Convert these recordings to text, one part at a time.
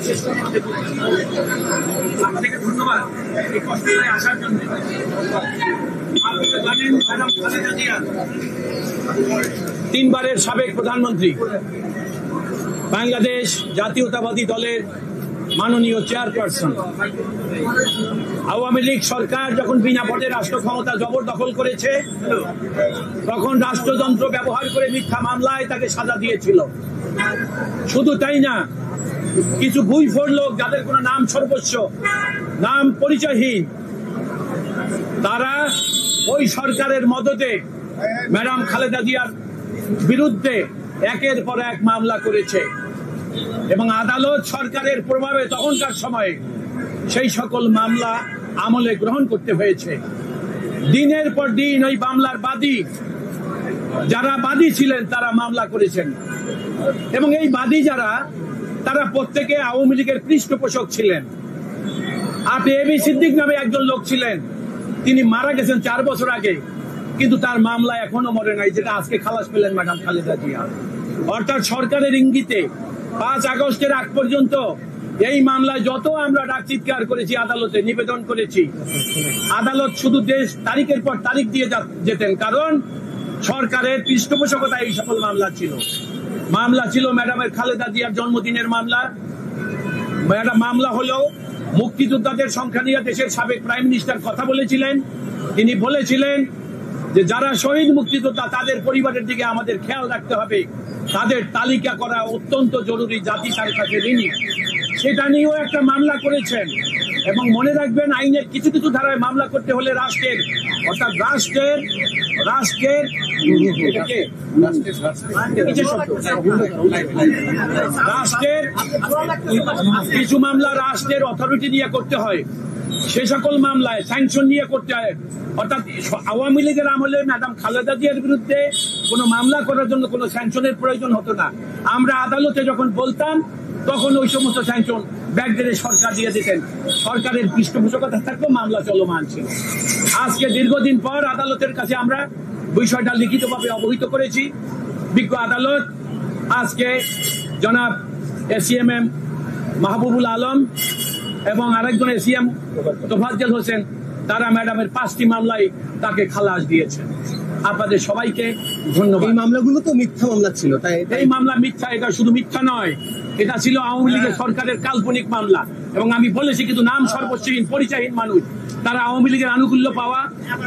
শেষ করতে আপনাকে ধন্যবাদ এই কষ্টে আসার জন্য। আপনারা জানেন ম্যাডাম খালেদা জিয়া 3 বারের সাবেক প্রধানমন্ত্রী, বাংলাদেশ জাতীয়তাবাদী দলের মাননীয় চেয়ারপারসন। আওয়ামী লীগ সরকার যখন বিনা ভোটে রাষ্ট্র ক্ষমতা জবরদখল করেছে, তখন রাষ্ট্রযন্ত্র ব্যবহার করে মিথ্যা মামলায় তাকে সাজা দিয়েছিল। শুধু তাই না, কিছু গুইফোর লোক যাদের কোনো নাম সর্বস্ব, নাম পরিচয়হীন, তারা ওই সরকারের মদতে ম্যাডাম খালেদা জিয়ার বিরুদ্ধে একের পর এক মামলা করেছে এবং আদালত সরকারের প্রভাবে তখনকার সময়ে সেই সকল মামলা আমলে গ্রহণ করতে হয়েছে। দিনের পর দিন ওই মামলার বাদী, যারা বাদী ছিলেন তারা মামলা করেছেন এবং এই বাদী যারা, তারা প্রত্যেকে আওয়ামী লীগের পৃষ্ঠপোষক ছিলেন। আপনি এবি সিদ্দিক নামে একজন লোক ছিলেন, তিনি মারা গেছেন 4 বছর আগে, কিন্তু তার মামলা এখনো মরে নাই, যেটা আজকে খালাস পেলেন ম্যাডাম খালেদা জিয়া। অর্থাৎ সরকারের ইঙ্গিতে 5 আগস্টের আগ পর্যন্ত এই মামলায় যত আমরা ডাক চিৎকার করেছি, আদালতে নিবেদন করেছি, আদালত শুধু তারিখের পর তারিখ দিয়ে যেতেন, কারণ সরকারের পৃষ্ঠপোষকতা এই সকল মামলা ছিল। মামলা ছিল ম্যাডামের খালেদা জিয়ার জন্মদিনের মামলা। মামলা হলো মুক্তিযোদ্ধাদের সংখ্যা নিয়ে দেশের সাবেক প্রাইম মিনিস্টার কথা বলেছিলেন। তিনি বলেছিলেন যে যারা শহীদ মুক্তিযোদ্ধা তাদের পরিবারের দিকে আমাদের খেয়াল রাখতে হবে, তাদের তালিকা করা অত্যন্ত জরুরি, জাতি তার কাছে ঋণী। সেটা নিয়েও একটা মামলা করেছেন এবং মনে রাখবেন, আইনের কিছু কিছু ধারায় মামলা করতে হলে রাষ্ট্রের, অর্থাৎ রাষ্ট্রের কিছু মামলা রাষ্ট্রের অথরিটি নিয়ে করতে হয়, সে সকল মামলায় স্যাংশন নিয়ে করতে হয়। অর্থাৎ আওয়ামী লীগের আমলে ম্যাডাম খালেদা জিয়ার বিরুদ্ধে কোনো মামলা করার জন্য কোনো স্যাংশনের প্রয়োজন হতো না। আমরা আদালতে যখন বলতাম, তখন ওই সমস্ত স্যাংশন ব্যাকডেরে সরকার দিয়ে দিতেন। সরকারের পৃষ্ঠপোষকতা থাকলেও মামলা চলমান ছিল। আজকে দীর্ঘদিন পর আদালতের কাছে আমরা বিষয়টা লিখিতভাবে অবহিত করেছি। বিজ্ঞ আদালত আজকে জনাব এসিএমএম মাহবুবুল আলম এবং আরেকজন এসিএম তোফাজ্জল হোসেন, তারা ম্যাডামের 5টি মামলায় তাকে খালাস দিয়েছেন। আপনাদের সবাইকে ধন্যবাদ। এই মামলাগুলো তো মিথ্যা মামলা ছিল, তাই এই মামলা মিথ্যা। এটা শুধু মিথ্যা নয়, এটা ছিল আওয়ামী লীগের সরকারের কাল্পনিক মামলা এবং আমি বলেছি কিন্তু নাম সর্বস্বহীন পরিচয়হীন মানুষ, তারা আওয়ামী লীগের আনুকূল্য পাওয়া,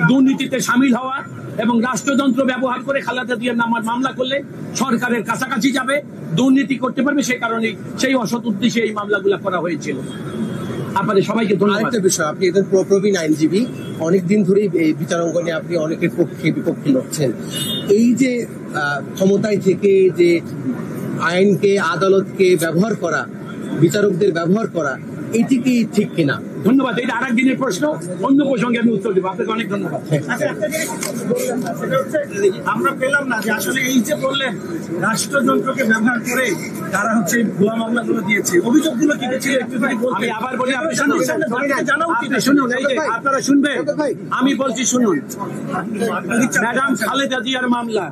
দুর্নীতিতে সামিল হওয়া এবং রাষ্ট্রযন্ত্র ব্যবহার করে খালেদা জিয়ার নামে মামলা করলে সরকারের কাছাকাছি যাবে, দুর্নীতি করতে পারবে, সেই কারণে সেই অসৎ উদ্দেশ্যে এই মামলাগুলো করা হয়েছিল। আপনাদের সবাইকে ধন্যবাদ। আরেকটা বিষয়, আপনি একজন প্রবীণ আইনজীবী, অনেকদিন ধরেই এই বিচারাঙ্গনে আপনি অনেকের পক্ষে বিপক্ষে লড়ছেন। এই যে ক্ষমতায় থেকে যে আইনকে, আদালতকে ব্যবহার করা, বিচারকদের ব্যবহার করা, এটি কি ঠিক কিনা? ধন্যবাদ। এটা আরেক দিনের প্রশ্ন, অন্য প্রসঙ্গে আমি উত্তর দেবো। আপনাকে অনেক ধন্যবাদ। আমরা পেলাম না যে আসলে এই যে বললেন রাষ্ট্রযন্ত্রকে ব্যবহার করে তারা হচ্ছে ভুয়া মামলাগুলো দিয়েছে, অভিযোগগুলো কি ছিল একটু আমি আবার বলি, আপনি শুনুন, এই যে আপনারা শুনবেন, আমি বলছি শুনুন। ম্যাডাম খালেদা জিয়ার মামলা,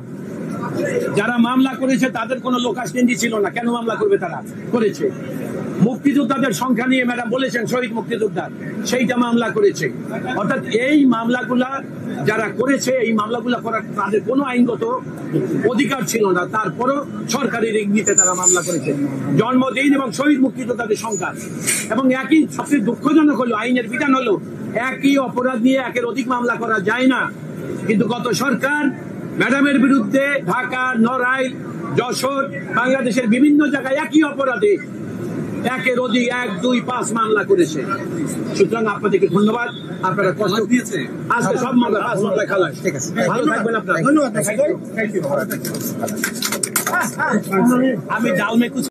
যারা মামলা করেছে তাদের কোনো লোকাসকেন্ডি ছিল না। কেন মামলা করবে? তারা করেছে। মুক্তিযোদ্ধাদের সংখ্যা নিয়ে ম্যাডাম বলেছেন শহীদ মুক্তিযোদ্ধা, সেইটা মামলা করেছে। অর্থাৎ এই মামলাগুলা যারা করেছে, এই মামলাগুলা করার তাদের কোনো আইনগত অধিকার ছিল না, তারপরও সরকারের ইঙ্গিতে তারা মামলা করেছে। জন্মদিন এবং শহীদ মুক্তিযোদ্ধাদের সংখ্যা এবং একই, সবচেয়ে দুঃখজনক হলো আইনের বিধান হলো একই অপরাধ নিয়ে একের অধিক মামলা করা যায় না। কিন্তু গত সরকার ম্যাডামের বিরুদ্ধে ঢাকা, নড়াইল, যশোর, বাংলাদেশের বিভিন্ন জায়গায় একই অপরাধে একের অধিক 1, 2, 5 মামলা করেছে। সুতরাং আপনাদেরকে ধন্যবাদ, আপনারা কষ্ট দিয়েছে। আজকে সব মামলা 5 মামলায় খালাস। ঠিক আছে, ভালো থাকবেন আপনারা। ধন্যবাদ। আমি ডালমে